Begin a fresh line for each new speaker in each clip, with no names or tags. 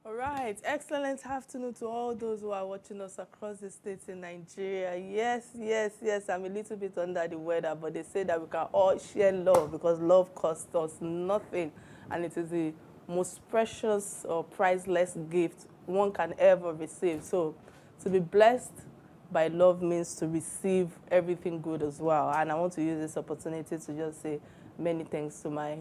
All right, excellent afternoon to all those who are watching us across the states in Nigeria. Yes, I'm a little bit under the weather, but they say that we can all share love because love costs us nothing, and it is the most precious or priceless gift one can ever receive. So to be blessed by love means to receive everything good as well. And I want to use this opportunity to just say many thanks to my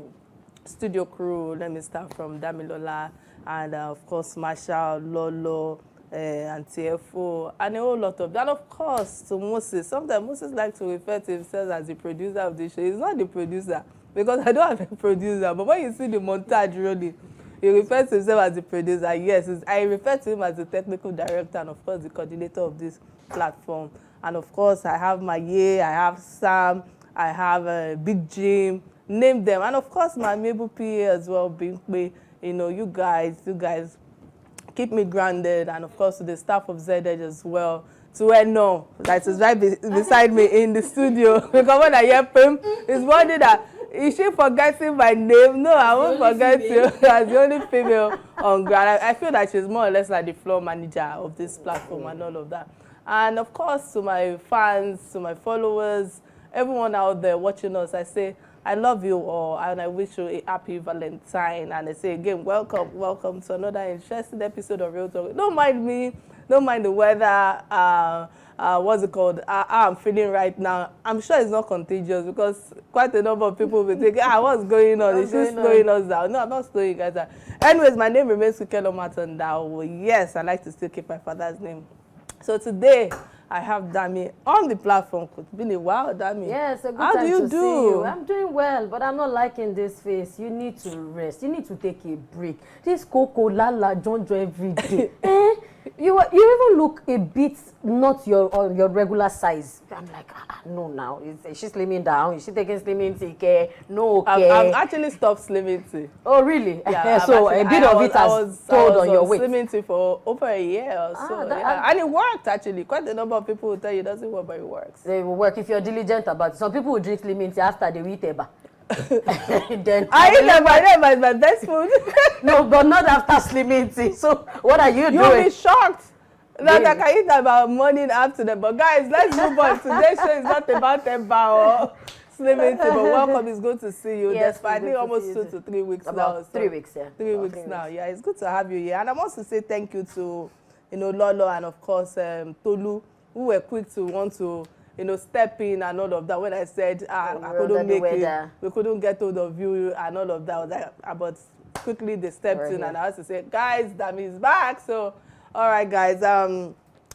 studio crew. Let me start from Damilola and of course Marshall, Lolo, and TFO, and a whole lot of that. Of course to Moses. Sometimes Moses likes to refer to himself as the producer of the show. He's not the producer because I don't have a producer, but when you see the montage really, he refers to himself as the producer. Yes, I refer to him as the technical director and of course the coordinator of this platform. And of course I have Maye, I have Sam, I have Big Jim, name them, and of course my Mabel PA as well, Binkwe. You know, you guys keep me grounded, and of course to the staff of ZH as well, to Eno that is right beside me in the studio. Because when I hear him, it's wondering that is she forgetting my name? No, I won't forget you. As the only female on ground. I feel that she's more or less like the floor manager of this platform and all of that. And of course to my fans, to my followers, everyone out there watching us, I say I love you all, and I wish you a happy Valentine. And I say again, welcome to another interesting episode of Real Talk. Don't mind me, don't mind the weather. What's it called? How I'm feeling right now. I'm sure it's not contagious because quite a number of people will be thinking, what's going on? Is she slowing us down? No, I'm not slowing you guys down. Anyways, my name remains Kike Atanda-Owo. Yes, I like to still keep my father's name. So today, I have Dami on the platform. It's been a while, Dami.
Yes, a good
How
time
do you
to see
do?
you. I'm doing well, but I'm not liking this face. You need to rest. You need to take a break. This Coco Lala John every day. You even look a bit not your regular size. I'm like, no now. Is she slimming down? Is she taking slimming tea? No, okay.
I've actually stopped slimming tea.
Oh, really?
Yeah,
so a bit of it has told on your weight.
I was slimming tea for over a year or so. And it worked, actually. Quite a number of people will tell you it doesn't work, but it works.
They will work if you're diligent about it. Some people will drink slimming tea after they eat eba. Then
I eat eba is my best food.
No, but not after slimming tea. So what are you doing?
You'll be shocked that I can eat about morning afternoon. But guys, let's move on. Today's show is not about eba or slimming tea, but welcome. It's good to see you.
Yes,
despite I think almost 2 to 3 weeks
about
now.
3 weeks, yeah.
3 weeks now. Yeah, it's good to have you here. And I want to say thank you to Lolo and of course Tolu, who were quick to want to step in and all of that. When I said I couldn't make it, we couldn't get hold of you and all of that, I was like, but quickly they stepped in and I had to say, guys, Dami is back. So, all right, guys.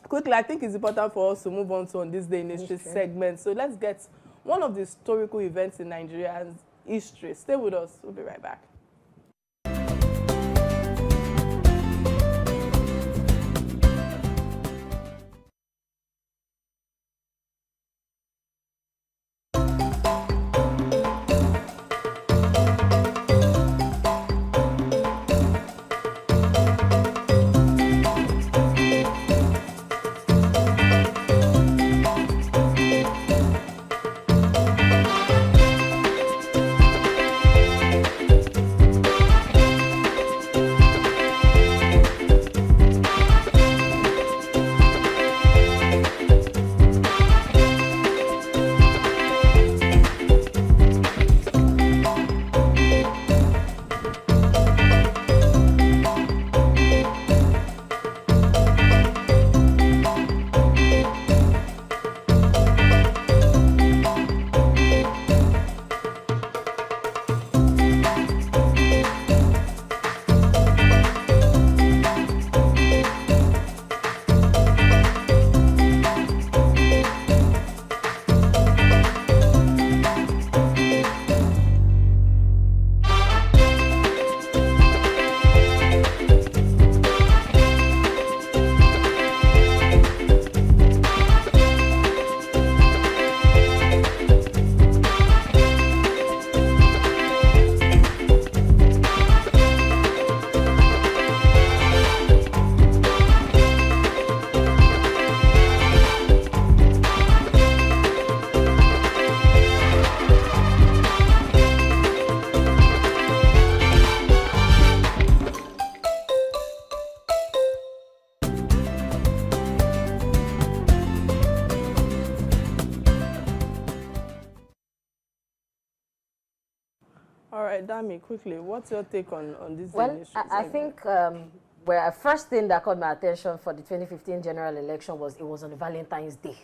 Quickly, I think it's important for us to move on to this day in history segment. So let's get one of the historical events in Nigeria's history. Stay with us. We'll be right back. All right, Dami, quickly, what's your take on this
Well,
initial
I
segment?
think where first thing that caught my attention for the 2015 general election was it was on Valentine's Day.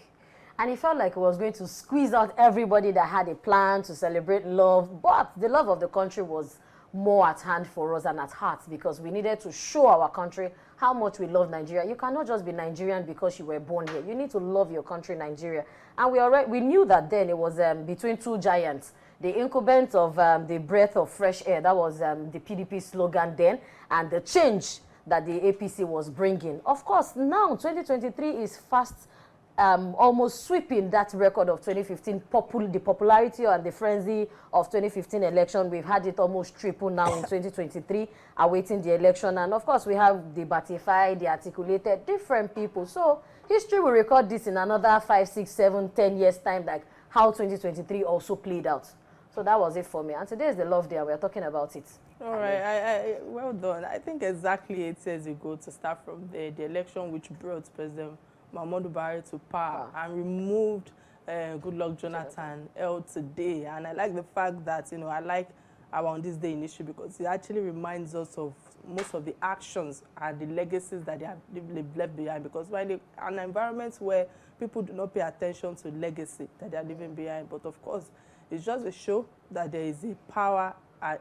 And it felt like it was going to squeeze out everybody that had a plan to celebrate love. But the love of the country was more at hand for us and at heart because we needed to show our country how much we love Nigeria. You cannot just be Nigerian because you were born here. You need to love your country, Nigeria. And we knew that then it was between two giants. The incumbent of the breath of fresh air, that was the PDP slogan then, and the change that the APC was bringing. Of course, now 2023 is fast almost sweeping that record of 2015, the popularity and the frenzy of 2015 election. We've had it almost triple now in 2023, awaiting the election. And of course, we have the batified, the articulated, different people. So history will record this in another 5, 6, 7, 10 years time, like how 2023 also played out. So that was it for me. And today is the Love Day. We're talking about it.
All right, well done. I think exactly 8 years ago, to start from there, the election which brought President Muhammadu Buhari to power and removed Goodluck Jonathan held today. And I like the fact that, I like our On This Day initiative because it actually reminds us of most of the actions and the legacies that they've left behind. Because we're in an environment where people do not pay attention to legacy that they're leaving behind. But of course, it's just a show that there is a power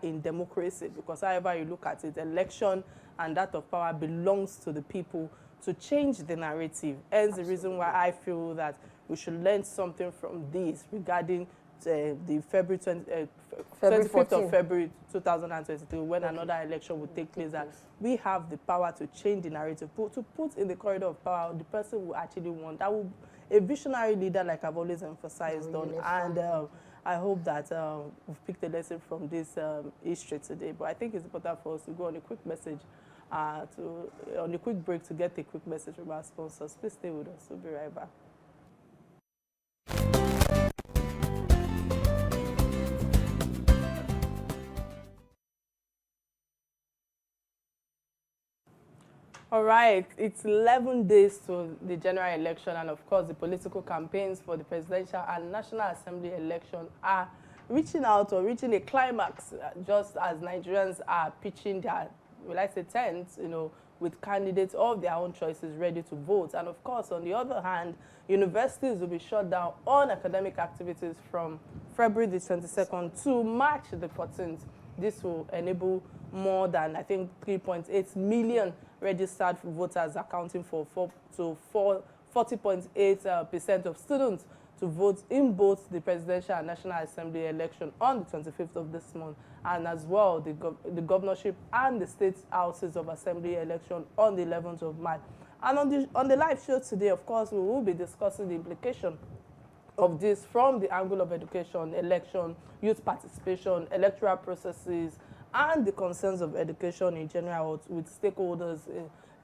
in democracy, because however you look at it, election and that of power belongs to the people to change the narrative. Hence the reason why I feel that we should learn something from this regarding the 25th of February 2023, when another election will take place, that we have the power to change the narrative, to put in the corridor of power the person we actually want. That will a visionary leader, like I've always emphasized on. And I hope that we've picked a lesson from this history today. But I think it's important for us to go on a quick message, on a quick break to get a quick message from our sponsors. Please stay with us. We'll be right back. All right, it's 11 days to the general election, and of course the political campaigns for the presidential and national assembly election are reaching out or reaching a climax, just as Nigerians are pitching their, will I say, tents, with candidates of their own choices ready to vote. And of course, on the other hand, universities will be shut down on academic activities from February the 22nd to March the 14th. This will enable more than, I think, 3.8 million registered voters, accounting for 40.8% of students, to vote in both the presidential and national assembly election on the 25th of this month, and as well the governorship and the state houses of assembly election on the 11th of March. And on the live show today, of course, we will be discussing the implication of this from the angle of education, election, youth participation, electoral processes, and the concerns of education in general with stakeholders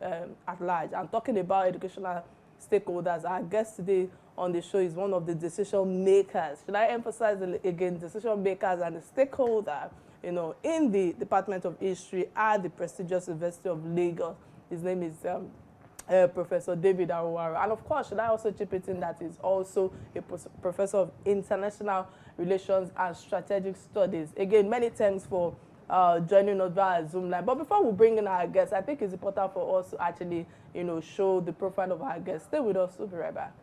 at large. And talking about educational stakeholders, our guest today on the show is one of the decision makers. Should I emphasize again, decision makers and the stakeholder, in the Department of History at the prestigious University of Lagos. His name is Professor David Awaro. And of course, should I also chip it in that he's also a professor of international relations and strategic studies. Again, many thanks for joining us via Zoom line. But before we bring in our guests, I think it's important for us to actually, show the profile of our guests. Stay with us. We'll be right back.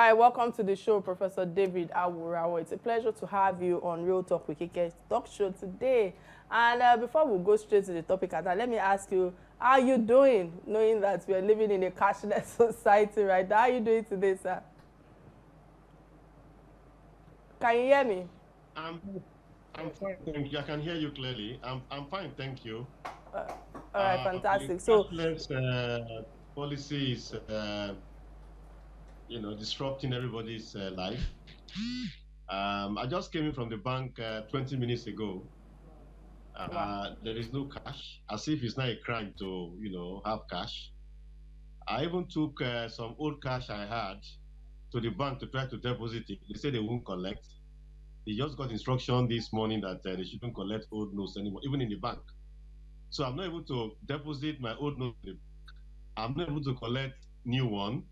right, welcome to the show, Professor David Awurawo. It's a pleasure to have you on Real Talk with Kike talk show today. And before we go straight to the topic, let me ask you, how are you doing, knowing that we are living in a cashless society right now? How are you doing today, sir? Can you hear me?
I'm I'm fine, thank you. I can hear you clearly. I'm fine, thank you.
All right,
The
fantastic. So,
cashless policy is, disrupting everybody's life. I just came in from the bank 20 minutes ago.
wow.
There is no cash, as if it's not a crime to, have cash. I even took some old cash I had to the bank to try to deposit it. They said they won't collect. They just got instruction this morning that they shouldn't collect old notes anymore, even in the bank. So I'm not able to deposit my old note. I'm not able to collect new one,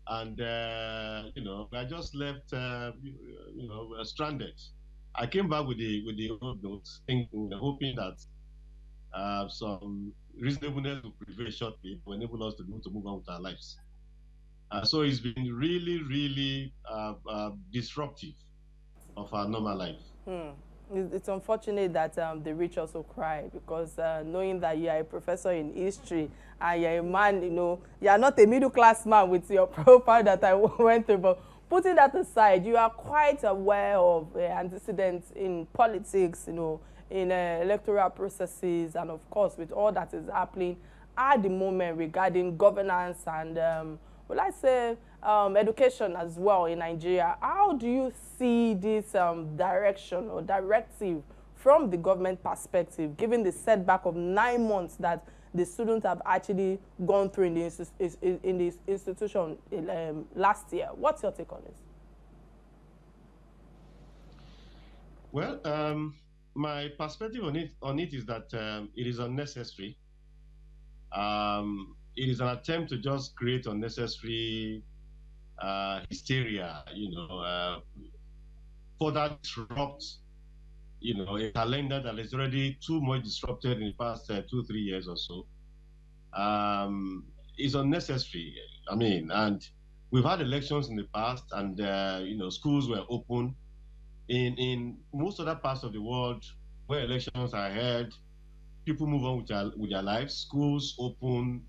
and I just left, stranded. I came back with the old notes, thinking, hoping that some reasonableness will prevail shortly to enable us to be able to move on with our lives. So it's been really, really disruptive of our normal life.
It's unfortunate that the rich also cry, because knowing that you are a professor in history and you're a man, you are not a middle class man with your profile that I went through, but putting that aside, you are quite aware of antecedents in politics, in electoral processes, and of course with all that is happening at the moment regarding governance and well, I say education as well in Nigeria. How do you see this direction or directive from the government perspective, given the setback of 9 months that the students have actually gone through in this institution last year? What's your take on this?
Well, my perspective on it is that it is unnecessary. It is an attempt to just create unnecessary hysteria, further disrupt, a calendar that is already too much disrupted in the past 2, 3 years or so. Is unnecessary. I mean, and we've had elections in the past, and schools were open. In most other parts of the world where elections are held, people move on with their lives. Schools open,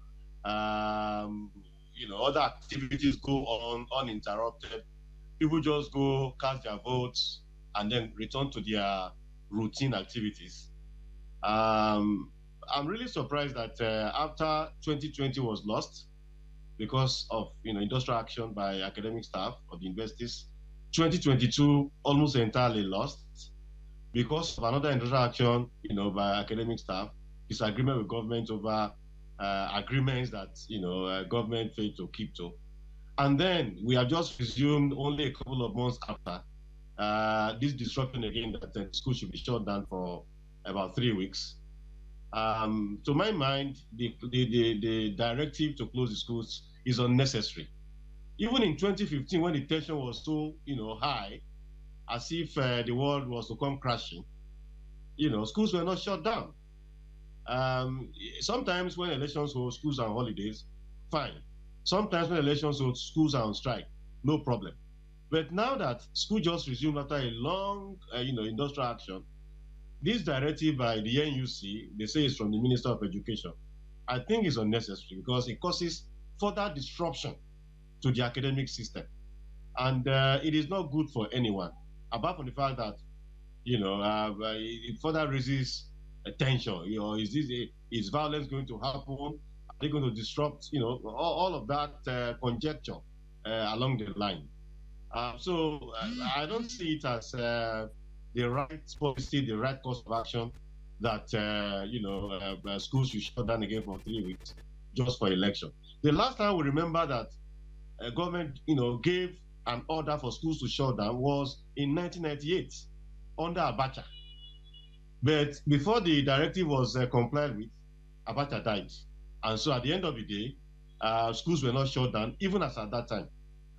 other activities go on uninterrupted. People just go cast their votes and then return to their routine activities. I'm really surprised that after 2020 was lost because of industrial action by academic staff of the universities, 2022 almost entirely lost because of another industrial action, by academic staff, disagreement with government over agreements that government failed to keep to. And then we have just resumed only a couple of months after this disruption again that the school should be shut down for about 3 weeks. To my mind, the directive to close the schools is unnecessary. Even in 2015, when the tension was so high, as if the world was to come crashing, schools were not shut down. Sometimes when elections hold, schools are on holidays, fine. Sometimes when elections hold, schools are on strike, no problem. But now that school just resumed after a long, industrial action, this directive by the NUC, they say it's from the Minister of Education, I think is unnecessary because it causes further disruption to the academic system. And it is not good for anyone, apart from the fact that, it further raises tension. Is violence going to happen? Are they going to disrupt, all of that conjecture along the line? So I don't see it as the right policy, the right course of action that schools should shut down again for 3 weeks just for election. The last time we remember that government, gave an order for schools to shut down was in 1998 under Abacha. But before the directive was complied with, Abacha died. And so at the end of the day, schools were not shut down, even as at that time.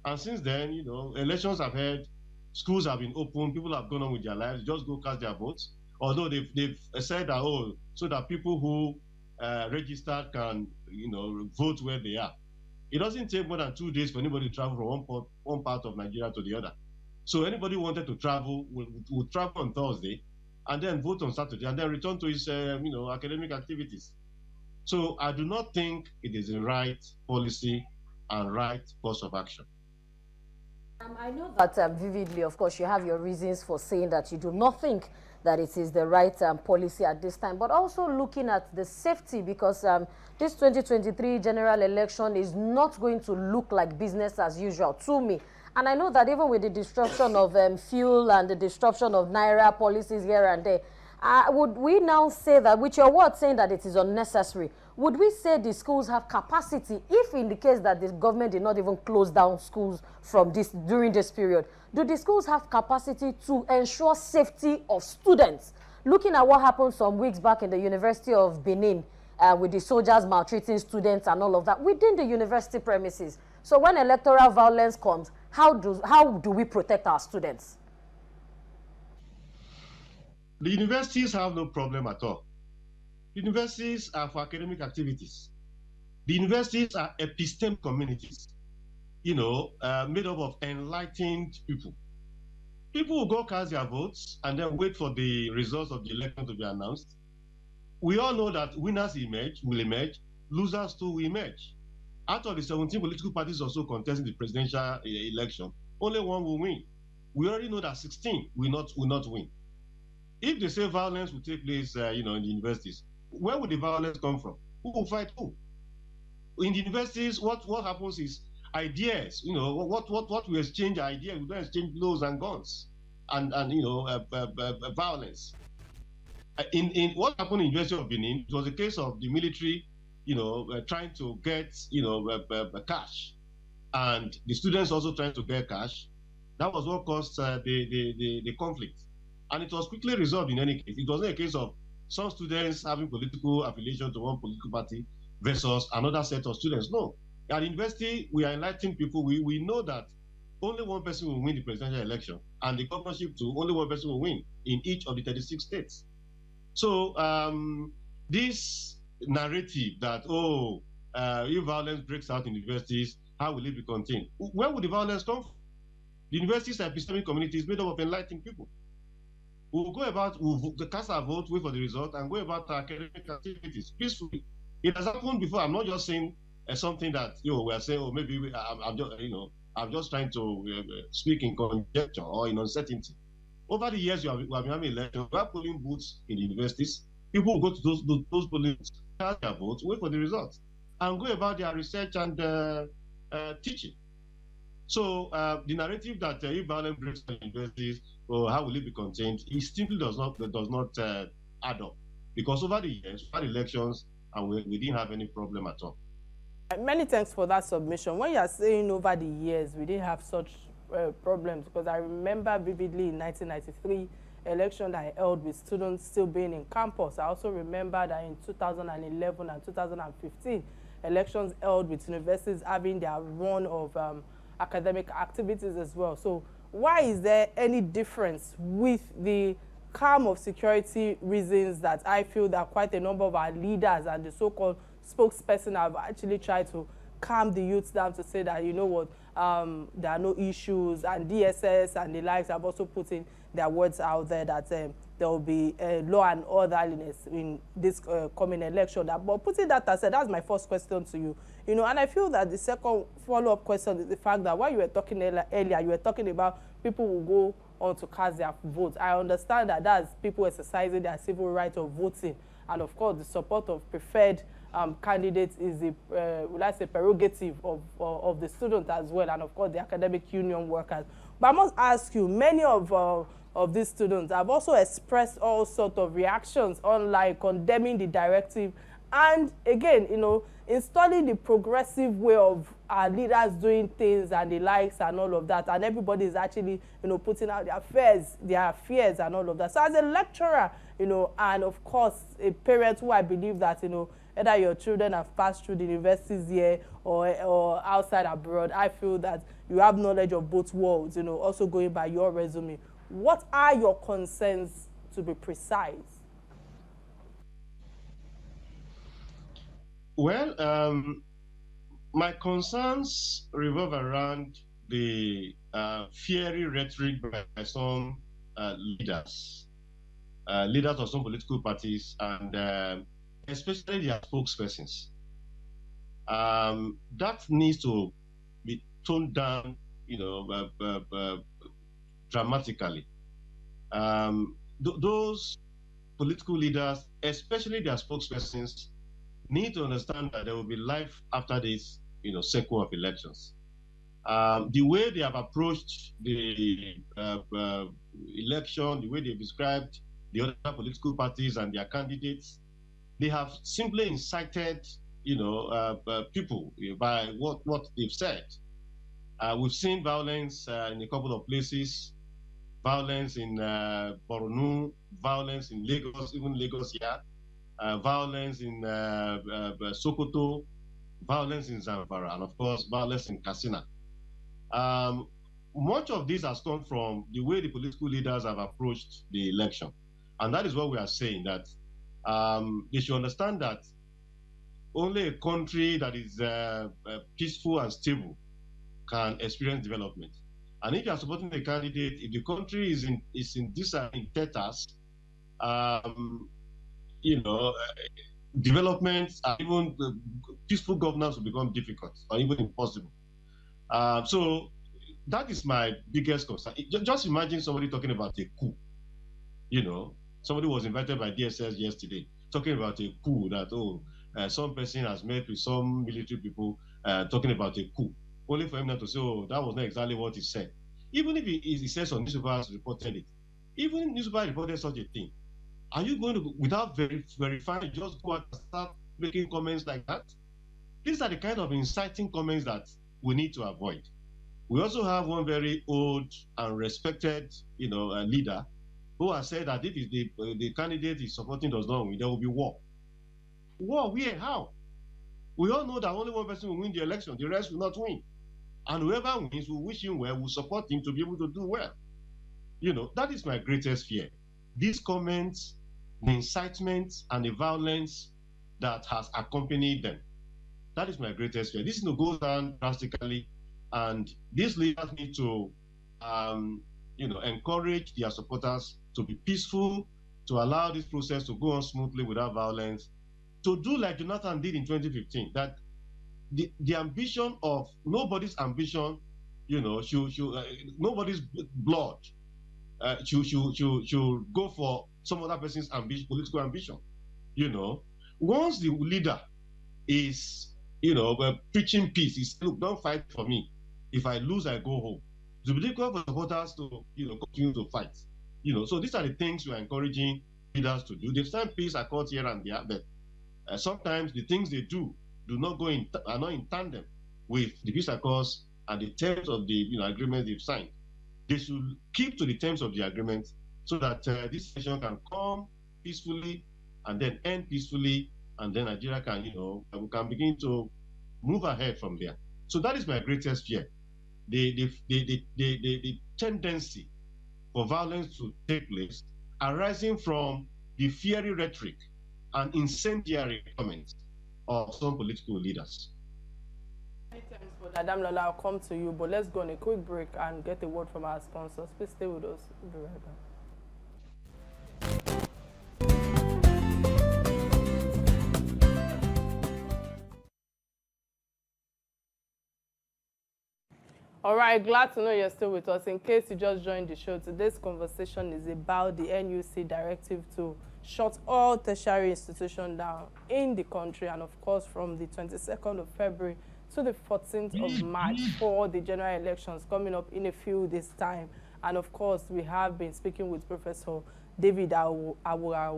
And since then, elections have held, schools have been open, people have gone on with their lives, just go cast their votes. Although they've said that, so that people who registered can, vote where they are. It doesn't take more than 2 days for anybody to travel from one part of Nigeria to the other. So anybody who wanted to travel would travel on Thursday and then vote on Saturday and then return to his academic activities. So I do not think it is the right policy and right course of action.
I know that vividly, of course, you have your reasons for saying that you do not think that it is the right policy at this time, but also looking at the safety, because this 2023 general election is not going to look like business as usual to me. And I know that even with the disruption of fuel and the disruption of Naira policies here and there, would we now say that, with your words saying that it is unnecessary, would we say the schools have capacity, if in the case that the government did not even close down schools from during this period, do the schools have capacity to ensure safety of students? Looking at what happened some weeks back in the University of Benin, with the soldiers maltreating students and all of that within the university premises. So when electoral violence comes, how do we protect our students?
The universities have no problem at all. The universities are for academic activities. The universities are epistemic communities, made up of enlightened people. People will go cast their votes and then wait for the results of the election to be announced. We all know that winners will emerge, losers too will emerge. Out of the 17 political parties also contesting the presidential election, only one will win. We already know that 16 will not win. If they say violence will take place, in the universities, where would the violence come from? Who will fight who? In the universities, what happens is ideas. What we exchange ideas, we don't exchange blows and guns and violence. In what happened in University of Benin, it was a case of the military, trying to get cash, and the students also trying to get cash. That was what caused the conflict. And it was quickly resolved in any case. It wasn't a case of some students having political affiliation to one political party versus another set of students. No. At university, we are enlightened people. We know that only one person will win the presidential election, and the governorship too, only one person will win in each of the 36 states. So this narrative that, if violence breaks out in universities, how will it be contained? Where would the violence come from? The universities are epistemic communities made up of enlightened people. We'll cast our vote, wait for the result, and go about our academic activities peacefully. It has happened before. I'm not just saying something that we are saying, maybe I'm just trying to speak in conjecture or in uncertainty. Over the years, we have been having elections. We have polling booths in the universities. People will go to those polling booths, cast their votes, wait for the results, and go about their research and teaching. So the narrative that if violence breaks out in universities, how will it be contained? It simply does not add up, because over the years, we had elections and we didn't have any problem at all.
Many thanks for that submission. When you are saying over the years we didn't have such problems, because I remember vividly in 1993 election that I held with students still being in campus. I also remember that in 2011 and 2015 elections held with universities having their run of academic activities as well. So why is there any difference with the calm of security reasons that I feel that quite a number of our leaders and the so-called spokesperson have actually tried to calm the youths down to say that, there are no issues, and DSS and the likes have also put in their words out there that there will be law and orderliness in this coming election. But putting that aside, that's my first question to you. And I feel that the second follow-up question is the fact that while you were talking earlier, you were talking about people will go on to cast their votes. I understand that that's people exercising their civil right of voting, and of course the support of preferred candidates is the prerogative of the student as well, and of course the academic union workers. But I must ask you, many of these students have also expressed all sorts of reactions online condemning the directive, and again, installing the progressive way of our leaders doing things and the likes and all of that, and everybody is actually putting out their fears and all of that. So as a lecturer, and of course a parent who I believe that either your children have passed through the universities here or outside abroad, I feel that you have knowledge of both worlds, also going by your resume. What are your concerns, to be precise?
Well, My concerns revolve around the fiery rhetoric by some leaders, leaders of some political parties, and especially their spokespersons. That needs to be toned down, dramatically. Those political leaders, especially their spokespersons, need to understand that there will be life after this, cycle of elections. The way they have approached the election, the way they've described the other political parties and their candidates, they have simply incited, people by what they've said. We've seen violence in a couple of places, violence in Borno, violence in Lagos, even Lagos here, violence in Sokoto, violence in Zamfara, and of course, violence in Katsina. Much of this has come from the way the political leaders have approached the election. And that is what we are saying, that they should understand that only a country that is peaceful and stable can experience development. And if you are supporting a candidate, if the country is in tatters, development and even peaceful governance will become difficult or even impossible. So that is my biggest concern. Just imagine somebody talking about a coup. Somebody was invited by DSS yesterday talking about a coup, that some person has met with some military people talking about a coup, only for him not to say, that was not exactly what he said. Even if he says some newspapers reported it, even if newspapers reported such a thing, are you going to, without verifying, just go out and start making comments like that? These are the kind of inciting comments that we need to avoid. We also have one very old and respected, leader who has said that if the candidate is supporting does not win, there will be war. War? Where? How? We all know that only one person will win the election, the rest will not win. And whoever wins, will wish him well, will support him to be able to do well. That is my greatest fear. These comments, the incitement and the violence that has accompanied them. That is my greatest fear. This is going to go down drastically, and these leaders need to, encourage their supporters to be peaceful, to allow this process to go on smoothly without violence, to do like Jonathan did in 2015, that the ambition of nobody's ambition, nobody's blood should go for some other person's political ambition. Once the leader is, preaching peace, is, look, don't fight for me. If I lose, I go home. To be difficult for supporters to, continue to fight. So these are the things we are encouraging leaders to do. They've signed peace accords here and there, but sometimes the things they do not are not in tandem with the peace accords and the terms of the agreement they've signed. They should keep to the terms of the agreement so that this session can come peacefully and then end peacefully, and then Nigeria can, we can begin to move ahead from there. So that is my greatest fear. The tendency for violence to take place arising from the fiery rhetoric and incendiary comments of some political leaders.
Many thanks for that. Damlola, I'll come to you, but let's go on a quick break and get a word from our sponsors. Please stay with us. We'll be right back. All right, glad to know you're still with us. In case you just joined the show, today's conversation is about the NUC directive to shut all tertiary institutions down in the country, and of course from the 22nd of February to the 14th of March for the general elections coming up in a few days' time. And of course, we have been speaking with Professor David Awo,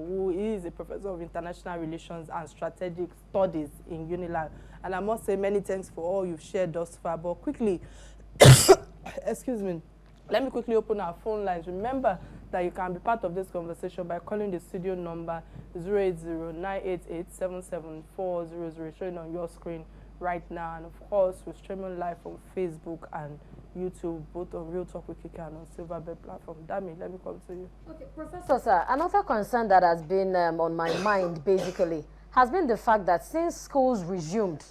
who is a professor of international relations and strategic studies in UNILAG. And I must say many thanks for all you've shared thus far. But quickly, excuse me, let me quickly open our phone lines. Remember that you can be part of this conversation by calling the studio number 080-988-77400, showing on your screen right now. And of course, we're streaming live on Facebook and YouTube, both on Real Talk with Kike and on Silverbird platform. Dami, let me come to you.
Okay, Professor, sir, another concern that has been on my mind, basically, has been the fact that since schools resumed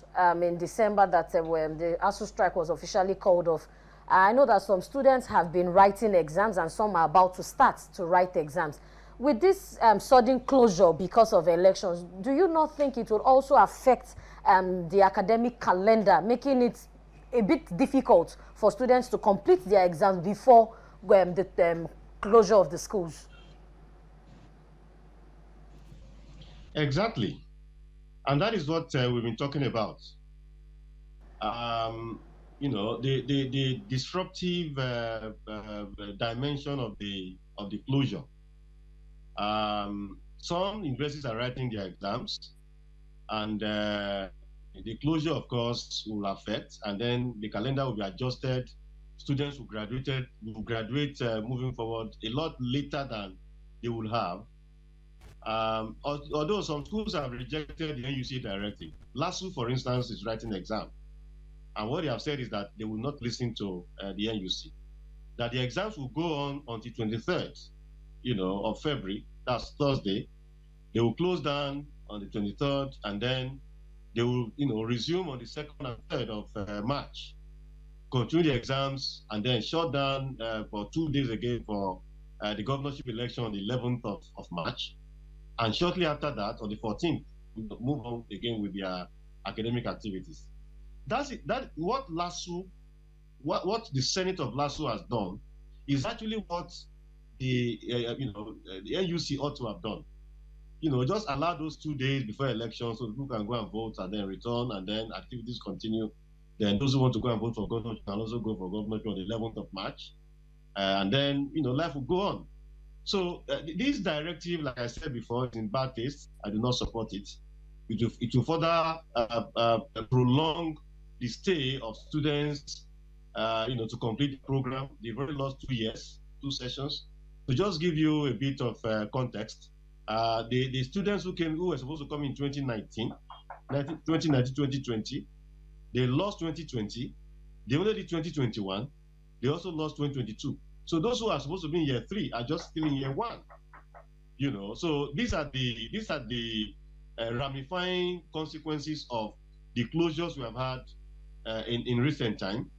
in December, that when the ASU strike was officially called off, I know that some students have been writing exams and some are about to start to write exams. With this sudden closure because of elections, do you not think it will also affect the academic calendar, making it a bit difficult for students to complete their exams before the closure of the schools?
Exactly. And that is what we've been talking about. The disruptive dimension of the closure. Some universities are writing their exams, and the closure, of course, will affect, and then the calendar will be adjusted. Students will graduate moving forward a lot later than they would have. Although some schools have rejected the NUC directive. LASU, for instance, is writing exam. And what they have said is that they will not listen to the NUC. That the exams will go on until 23rd, of February. That's Thursday. They will close down on the 23rd, and then they will, resume on the 2nd and 3rd of March. Continue the exams, and then shut down for 2 days again for the governorship election on the 11th of March. And shortly after that, on the 14th, move on again with their academic activities. That's it. That what LASU, what the Senate of LASU has done, is actually what the the NUC ought to have done. Just allow those 2 days before election so people can go and vote and then return, and then activities continue. Then those who want to go and vote for governor can also go for governor on the 11th of March, and then life will go on. So this directive, like I said before, is in bad taste. I do not support it. It will further prolong the stay of students, to complete the program. They've already lost 2 years, 2 sessions. To just give you a bit of context, the students who were supposed to come in 2019, 2020, they lost 2020. They only did 2021. They also lost 2022. So those who are supposed to be in year 3 are just still in year 1. So these are the ramifying consequences of the closures we have had in recent time,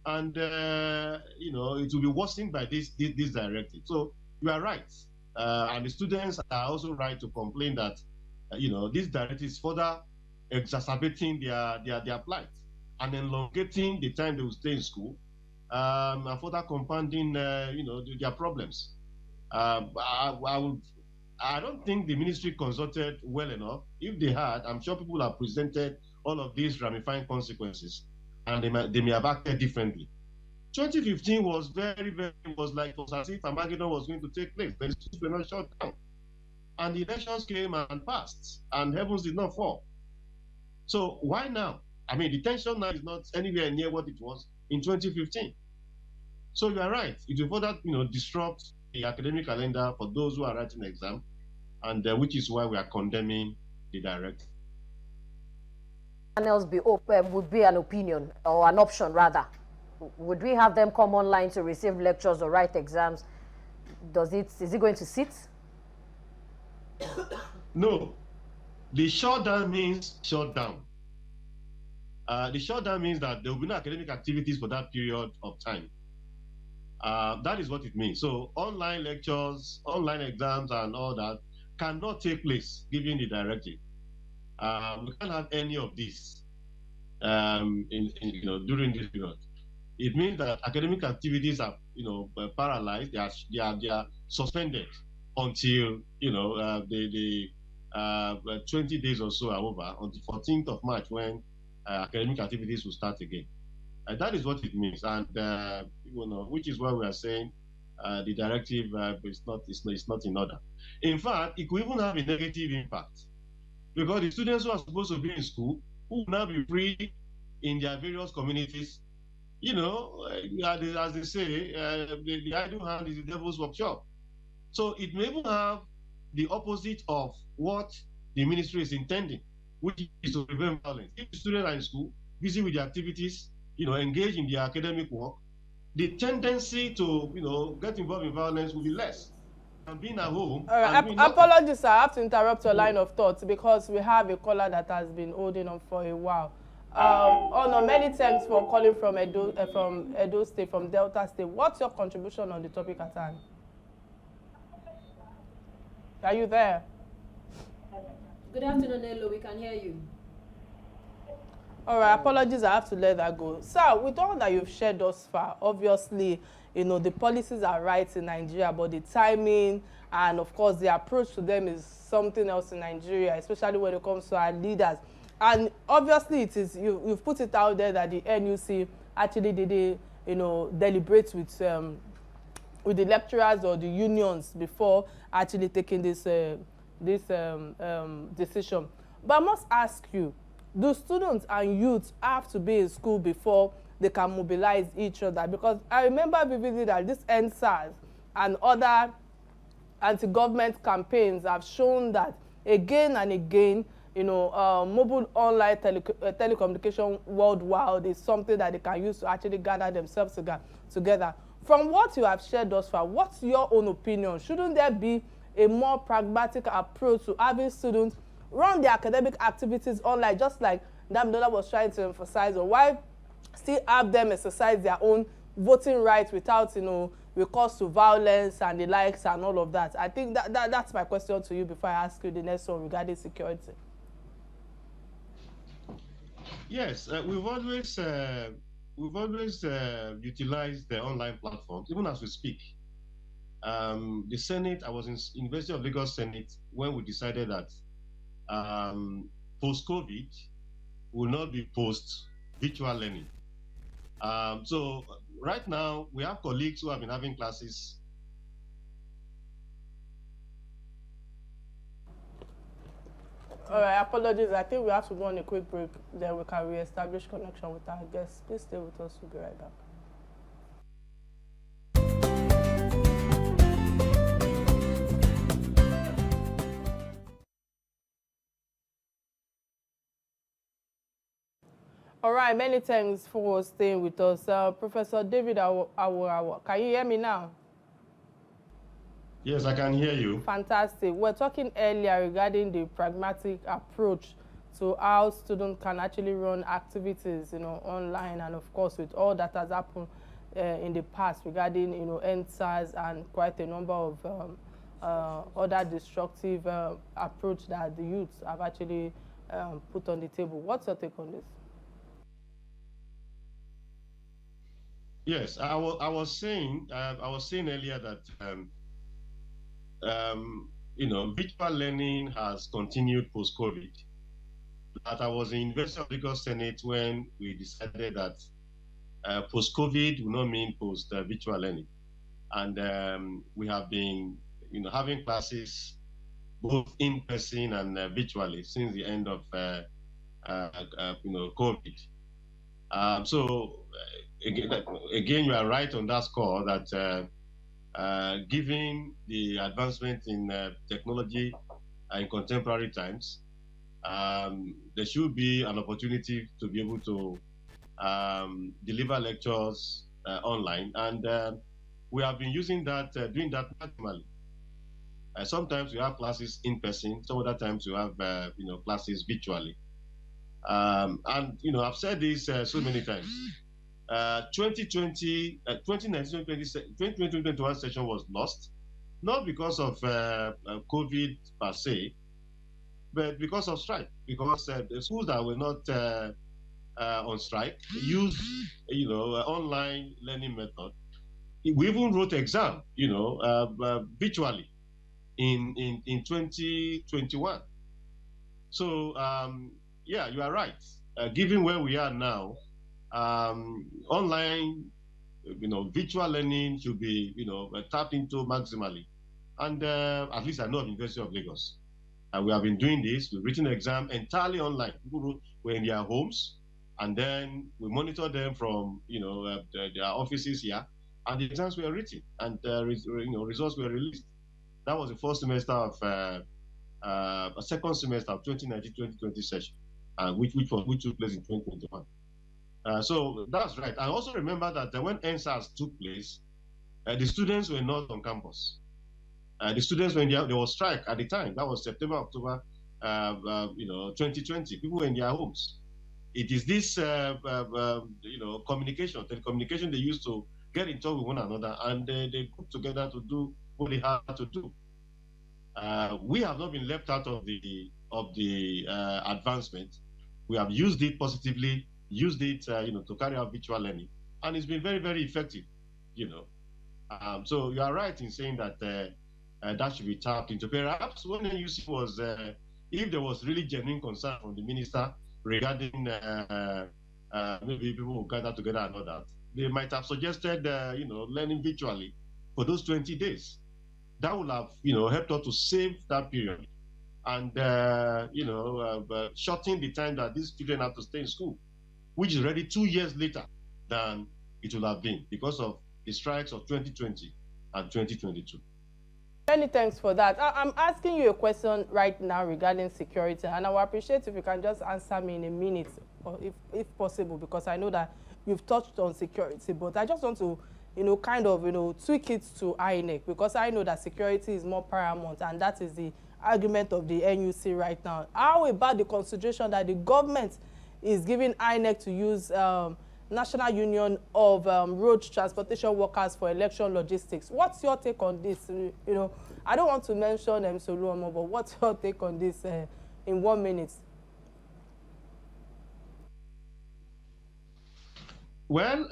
and it will be worsened by this directive. So you are right, and the students are also right to complain that this directive is further exacerbating their plight and elongating the time they will stay in school, and further compounding their problems. I don't think the ministry consulted well enough. If they had, I'm sure people have presented all of these ramifying consequences, and they may have acted differently. 2015 was it was as if Armageddon was going to take place. The schools were not shut down, and the elections came and passed, and heavens did not fall. So why now? I mean, the tension now is not anywhere near what it was in 2015. So you are right. It will further, disrupt the academic calendar for those who are writing exam, and which is why we are condemning the directive.
Else be open would be an opinion or an option rather. Would we have them come online to receive lectures or write exams? Is it going to sit?
No. The shutdown means shutdown. The shutdown means that there will be no academic activities for that period of time. That is what it means. So online lectures, online exams, and all that cannot take place given the directive. We can't have any of this during this period. It means that academic activities are paralyzed. They are suspended until the 20 days or so are over on the 14th of March, when academic activities will start again. That is what it means, and which is why we are saying the directive is not in order. In fact, it could even have a negative impact, because the students who are supposed to be in school, who will now be free in their various communities, as they say, the idle hand is the devil's workshop. So it may even have the opposite of what the ministry is intending, which is to prevent violence. If the students are in school, busy with their activities, engage in their academic work, the tendency to, get involved in violence will be less. and being at home
All right.
and doing nothing.
Apologies, I have to interrupt your line of thought because we have a caller that has been holding on for a while. Oh no, many thanks for calling from Edo State, from Delta State. What's your contribution on the topic at hand? Are you there?
Good afternoon, Elo. We can hear you.
All right, apologies, I have to let that go. Sir, with all that you've shared thus far, obviously, the policies are right in Nigeria, but the timing and, of course, the approach to them is something else in Nigeria, especially when it comes to our leaders. And obviously, you've put it out there that the NUC actually did, deliberate with the lecturers or the unions before actually taking this decision. But I must ask you, do students and youths have to be in school before they can mobilize each other? Because I remember vividly that this NSAS and other anti-government campaigns have shown that again and again, mobile online telecommunication worldwide is something that they can use to actually gather themselves together. From what you have shared thus far, what's your own opinion? Shouldn't there be a more pragmatic approach to having students run their academic activities online, just like Damilola was trying to emphasize, or why still have them exercise their own voting rights without, recourse to violence and the likes and all of that? I think that's my question to you before I ask you the next one regarding security.
Yes, we've always utilized the online platforms, even as we speak. The Senate, I was in University of Lagos Senate when we decided that post-COVID will not be post-virtual learning. So right now, we have colleagues who have been having classes.
All right, apologies. I think we have to go on a quick break. Then we can re-establish connection with our guests. Please stay with us. We'll be right back. All right, many thanks for staying with us. Professor David Awo, can you hear me now?
Yes, I can hear you.
Fantastic. We're talking earlier regarding the pragmatic approach to how students can actually run activities, online, and of course with all that has happened in the past regarding, NSAS and quite a number of other destructive approach that the youths have actually put on the table. What's your take on this?
Yes, I was saying earlier that virtual learning has continued post-COVID. That I was in University of Lagos Senate when we decided that post-COVID will not mean post-virtual learning, and we have been, having classes both in person and virtually since the end of COVID. So again, you are right on that score that given the advancement in technology in contemporary times, there should be an opportunity to be able to deliver lectures online, and we have been using that, doing that maximally. Sometimes we have classes in person, some other times we have classes virtually. And I've said this so many times. 2020, 2019, 2021 session was lost, not because of COVID per se, but because of strike. Because the schools that were not on strike used, online learning method. We even wrote exam, virtually in 2021. So yeah, you are right. Given where we are now, online, virtual learning should be, tapped into maximally. And at least I know of University of Lagos. We have been doing this. We've written an exam entirely online. People were in their homes, and then we monitor them from, their offices here, and the exams were written, and results were released. That was the first semester of a second semester of 2019-2020 session, which took place in 2021. So that's right. I also remember that when NSAS took place, the students were not on campus. The students were in there was strike at the time. That was September, October, 2020. People were in their homes. It is this, communication, telecommunication they used to get in touch with one another, and they group together to do what they had to do. We have not been left out of the advancement. We have used it positively, used it, to carry out virtual learning, and it's been very, very effective. So you are right in saying that that should be tapped into. Perhaps one thing you see was if there was really genuine concern from the minister regarding maybe people will gather together and all that, they might have suggested, learning virtually for those 20 days. That would have, helped us to save that period and, shorten the time that these children have to stay in school, which is already 2 years later than it would have been because of the strikes of 2020 and 2022.
Many thanks for that. I'm asking you a question right now regarding security, and I would appreciate if you can just answer me in a minute, or if possible, because I know that you've touched on security, but I just want to, tweak it to INEC, because I know that security is more paramount, and that is the argument of the NUC right now. How about the consideration that the government is giving INEC to use National Union of Road Transportation Workers for election logistics? What's your take on this? I don't want to mention Soluomo, but what's your take on this in 1 minute?
Well,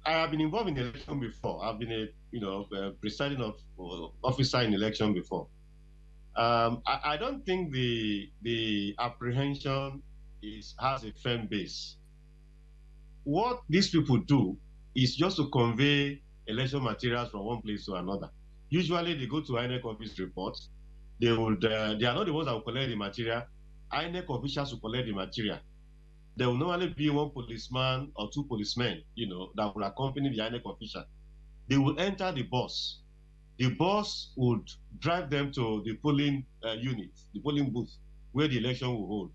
I have been involved in election before. I've been a presiding officer in election before. I don't think the apprehension has a firm base. What these people do is just to convey election materials from one place to another. Usually they go to INEC office reports. They are not the ones that will collect the material. INEC officials will collect the material. There will normally be one policeman or two policemen, that will accompany the INEC official. They will enter the bus. The bus would drive them to the polling unit, the polling booth, where the election will hold.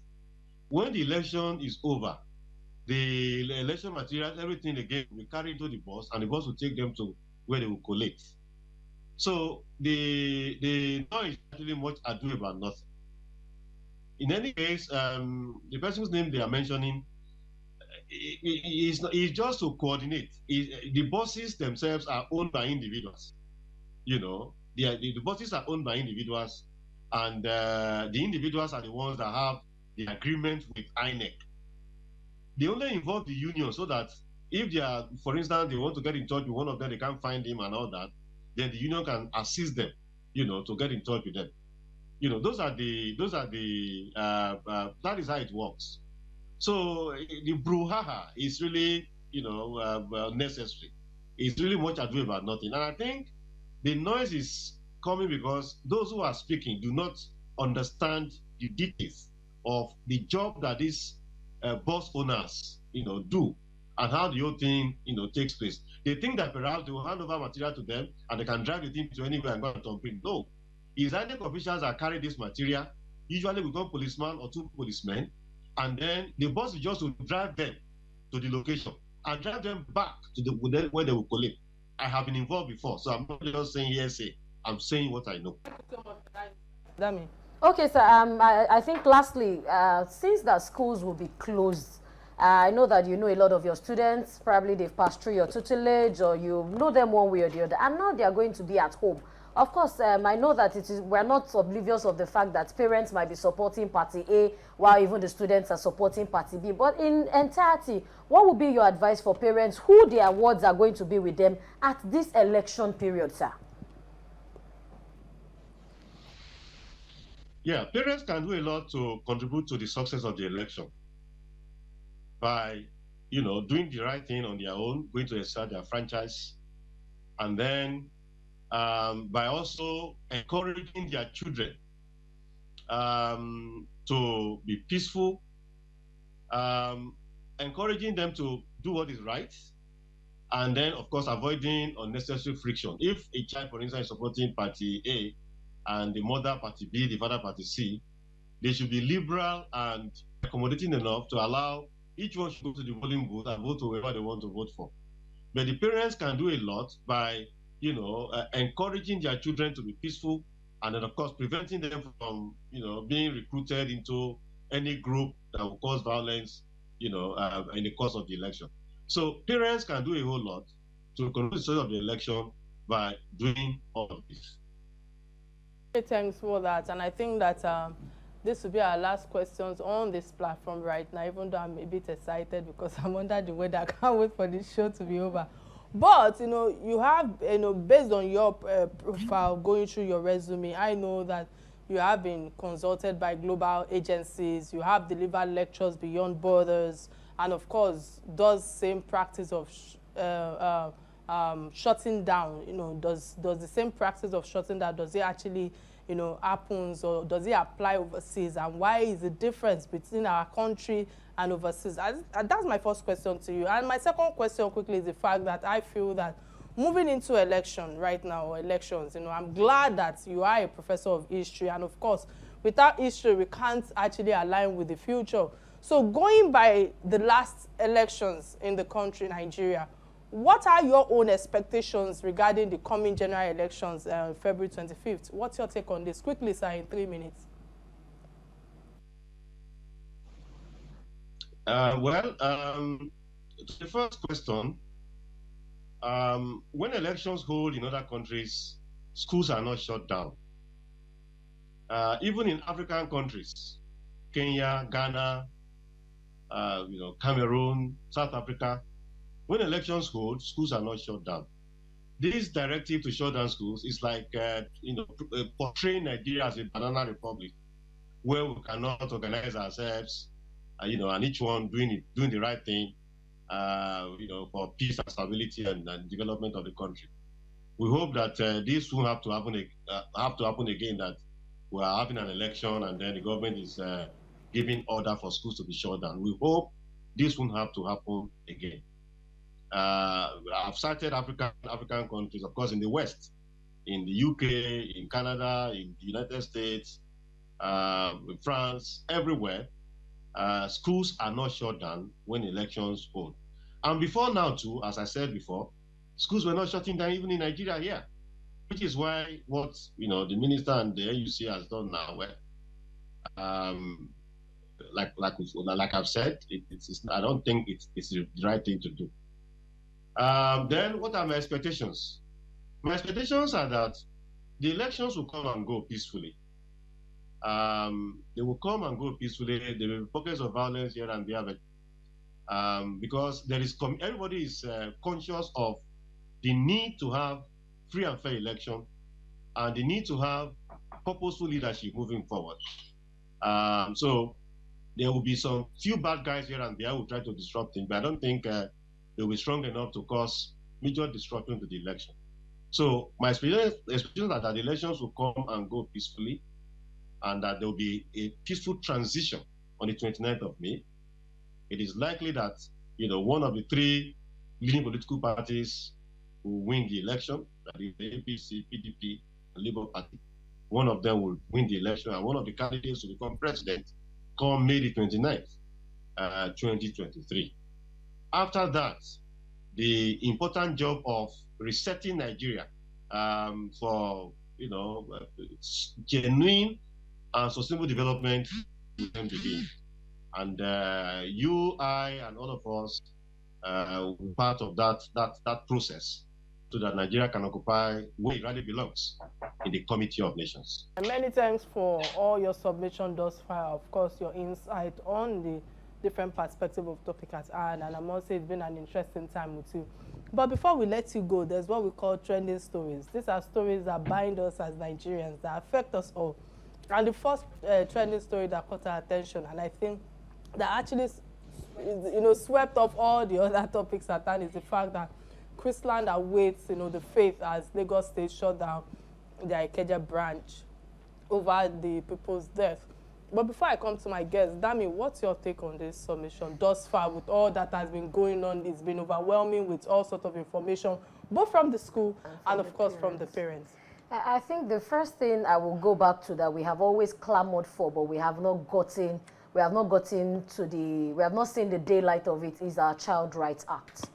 When the election is over, the election materials, everything again, will carry to the bus, and the bus will take them to where they will collect. So the noise is actually much ado about nothing. In any case, the person whose name they are mentioning is just to coordinate. The buses themselves are owned by individuals. The buses are owned by individuals, and the individuals are the ones that have the agreement with INEC. They only involve the union so that if they are, for instance, they want to get in touch with one of them, they can't find him and all that, then the union can assist them, to get in touch with them. That is how it works. So the brouhaha is really, necessary. It's really much ado about nothing. And I think the noise is coming because those who are speaking do not understand the details of the job that these bus owners, do, and how the whole thing, takes place. They think that perhaps they will hand over material to them and they can drive the thing to anywhere and go and dump it. No. It's INEC officials that carry this material, usually with one policeman or two policemen, and then the bus is just to drive them to the location and drive them back to where they will collect. I have been involved before, so I'm not just saying hearsay. I'm saying what I know.
Dami.
Okay, sir. I think lastly, since that schools will be closed, I know that you know a lot of your students. Probably they've passed through your tutelage, or you know them one way or the other, and now they are going to be at home. Of course, I know that we're not oblivious of the fact that parents might be supporting party A while even the students are supporting party B. But in entirety, what would be your advice for parents who their awards are going to be with them at this election period, sir?
Yeah, parents can do a lot to contribute to the success of the election by, doing the right thing on their own, going to exert their franchise, and then by also encouraging their children to be peaceful, encouraging them to do what is right, and then, of course, avoiding unnecessary friction. If a child, for instance, is supporting party A and the mother party B, the father party C, they should be liberal and accommodating enough to allow each one to go to the voting booth and vote for whoever they want to vote for. But the parents can do a lot by encouraging their children to be peaceful, and then of course preventing them from, being recruited into any group that will cause violence, in the course of the election. So parents can do a whole lot to control the success of the election by doing all of this.
Thanks for that. And I think that this will be our last questions on this platform right now, even though I'm a bit excited because I'm under the weather. I can't wait for this show to be over. But, you have, based on your profile, going through your resume, I know that you have been consulted by global agencies, you have delivered lectures beyond borders, and of course, does same practice of shutting down, does the same practice of shutting down, does it actually, happens, or does it apply overseas, and why is the difference between our country and overseas? That's my first question to you. And my second question quickly is the fact that I feel that moving into election right now, or elections, I'm glad that you are a professor of history, and of course, without history, we can't actually align with the future. So going by the last elections in the country, Nigeria, what are your own expectations regarding the coming general elections February 25th? What's your take on this? Quickly, sir, in 3 minutes.
The first question, when elections hold in other countries, schools are not shut down. Even in African countries, Kenya, Ghana, Cameroon, South Africa, when elections hold, schools are not shut down. This directive to shut down schools is like, portraying Nigeria as a banana republic, where we cannot organize ourselves, and each one doing the right thing, for peace and stability and development of the country. We hope that this won't have to happen again. That we are having an election and then the government is giving order for schools to be shut down. We hope this won't have to happen again. I've cited African countries, of course, in the West, in the UK, in Canada, in the United States, in France, everywhere. Schools are not shut down when elections hold. And before now, too, as I said before, schools were not shutting down even in Nigeria here, which is why what the minister and the AUC has done now, like I've said, I don't think it's the right thing to do. Then what are my expectations? My expectations are that the elections will come and go peacefully. They will come and go peacefully. There will be pockets of violence here and there, but because everybody is conscious of the need to have free and fair election and the need to have purposeful leadership moving forward. So there will be some few bad guys here and there who try to disrupt things, but I don't think they'll be strong enough to cause major disruption to the election. So my expectations are that the elections will come and go peacefully, and that there will be a peaceful transition on the 29th of May. It is likely that one of the three leading political parties will win the election, that is the APC, PDP, and Labour Party. One of them will win the election, and one of the candidates will become president come May the 29th, 2023. After that, the important job of resetting Nigeria for genuine and sustainable development will then begin. And you, I, and all of us will be part of that process, so that Nigeria can occupy where it really belongs, in the Committee of Nations.
And many thanks for all your submission thus far. Of course, your insight on the different perspective of topic at hand, and I must say it's been an interesting time with you. But before we let you go, there's what we call trending stories. These are stories that bind us as Nigerians, that affect us all. And the first trending story that caught our attention, and I think that actually swept off all the other topics at hand, is the fact that Chrisland awaits the faith as Lagos State shut down their Ikeja branch over the people's death. But before I come to my guest, Dami, what's your take on this submission thus far with all that has been going on? It's been overwhelming with all sorts of information, both from the school and of course from the parents.
I think the first thing I will go back to that we have always clamored for, but we have not seen the daylight of it, is our Child Rights Act.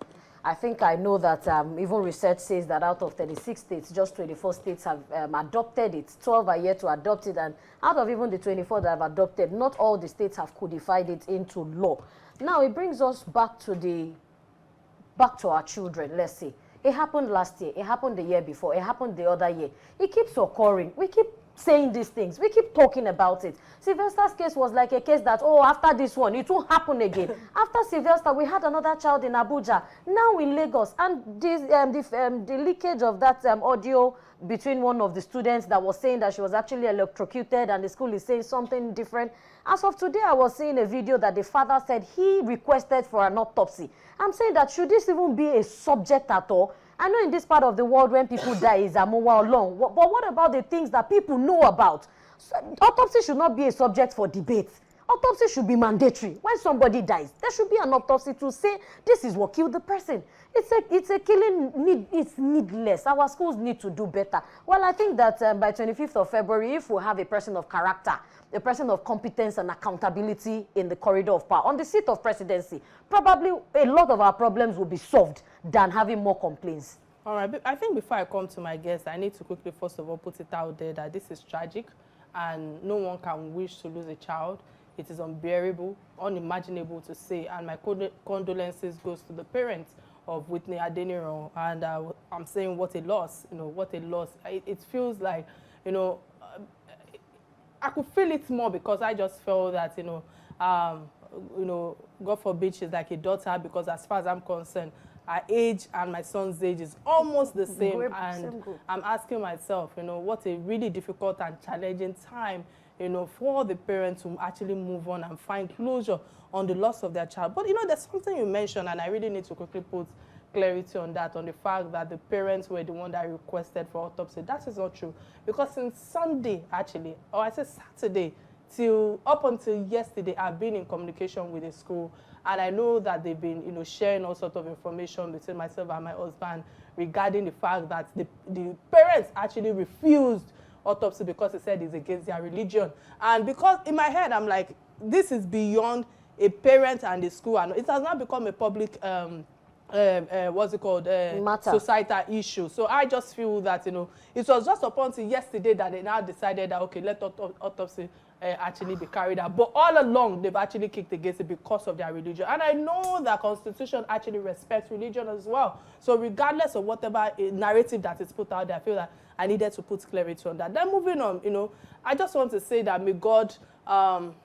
I think I know that even research says that out of 36 states, just 24 states have adopted it. 12 are yet to adopt it. And out of even the 24 that have adopted, not all the states have codified it into law. Now, it brings us back to our children, let's say. It happened last year. It happened the year before. It happened the other year. It keeps occurring. We keep saying these things. We keep talking about it. Sylvester's case was like a case that, oh, after this one, it won't happen again. After Sylvester, we had another child in Abuja, now in Lagos. And this, the leakage of that audio between one of the students that was saying that she was actually electrocuted and the school is saying something different. As of today, I was seeing a video that the father said he requested for an autopsy. I'm saying that should this even be a subject at all? I know in this part of the world when people die is amowa alone, but what about the things that people know about? So, autopsy should not be a subject for debate. Autopsy should be mandatory. When somebody dies, there should be an autopsy to say this is what killed the person. It's a killing, it's needless. Our schools need to do better. Well, I think that by 25th of February, if we have a person of character, a person of competence and accountability in the corridor of power, on the seat of presidency, probably a lot of our problems will be solved than having more complaints.
All right, I think before I come to my guest, I need to quickly, first of all, put it out there that this is tragic and no one can wish to lose a child. It is unbearable, unimaginable to say, and my condolences goes to the parents of Whitney Adeniran, and I'm saying what a loss, what a loss. It feels like, I could feel it more because I just felt that, God forbid she's like a daughter, because as far as I'm concerned, her age and my son's age is almost the same. And I'm asking myself, what a really difficult and challenging time, for the parents to actually move on and find closure on the loss of their child. But, there's something you mentioned, and I really need to quickly put clarity on that, on the fact that the parents were the one that requested for autopsy. That is not true. Because since Sunday, actually, or I said Saturday, up until yesterday, I've been in communication with the school, and I know that they've been, sharing all sorts of information between myself and my husband regarding the fact that the parents actually refused autopsy because they said it's against their religion. And because in my head, I'm like, this is beyond a parent and the school, and it has now become a public societal issue. So I just feel that, it was just up until yesterday that they now decided that, okay, let autopsy actually be carried out. But all along, they've actually kicked against it because of their religion. And I know that Constitution actually respects religion as well. So regardless of whatever narrative that is put out there, I feel that I needed to put clarity on that. Then moving on, I just want to say that may God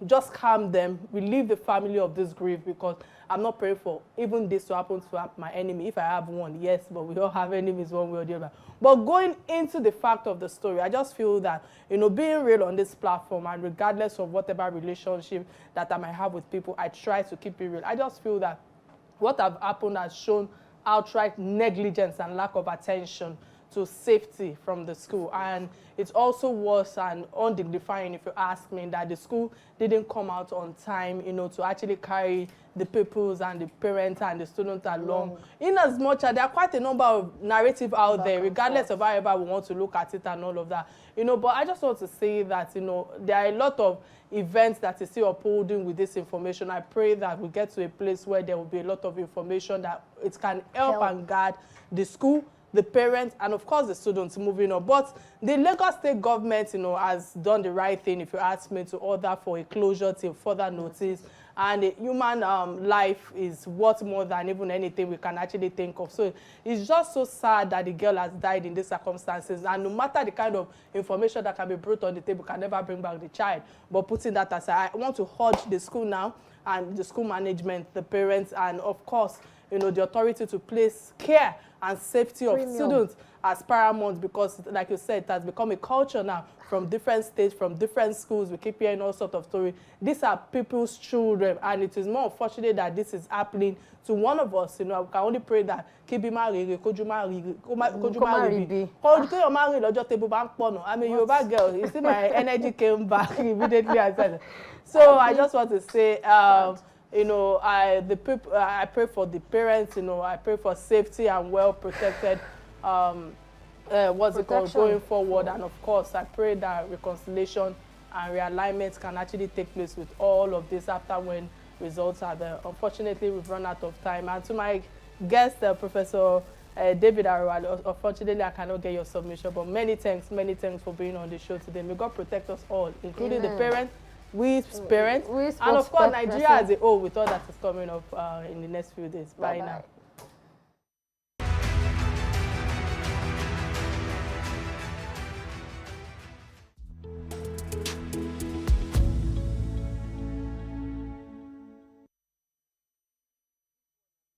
just calm them, relieve the family of this grief, because I'm not praying for even this to happen to my enemy. If I have one, yes, but we all have enemies one way or the other. But going into the fact of the story, I just feel that, being real on this platform, and regardless of whatever relationship that I might have with people, I try to keep it real. I just feel that what have happened has shown outright negligence and lack of attention to safety from the school. And it's also worse and undignifying, if you ask me, that the school didn't come out on time, to actually carry the pupils and the parents and the students along. In as much as there are quite a number of narrative out there, regardless of however we want to look at it and all of that. But I just want to say that, there are a lot of events that is still upholding with this information. I pray that we get to a place where there will be a lot of information that it can help and guide the school, the parents, and of course the students moving on. But the Lagos State government, has done the right thing, if you ask me, to order for a closure till further notice. And human life is worth more than even anything we can actually think of. So it's just so sad that the girl has died in these circumstances. And no matter the kind of information that can be brought on the table, can never bring back the child. But putting that aside, I want to urge the school now, and the school management, the parents, and of course, the authority to place care and safety of students as paramount, because, like you said, it has become a culture now from different states, from different schools. We keep hearing all sorts of stories. These are people's children, and it is more unfortunate that this is happening to one of us. We can only pray that I mean, Yoruba girl, you see my energy came back immediately. I said, so I just want to say, I pray for the parents, I pray for safety and well protected, going forward. And of course, I pray that reconciliation and realignment can actually take place with all of this after when results are there. Unfortunately, we've run out of time. And to my guest, Professor David Arwal. Unfortunately, I cannot get your submission, but many thanks for being on the show today. May God protect us all, including the parents, we parents, and of course, Nigeria as a whole, with all that is coming up in the next few days. Bye now.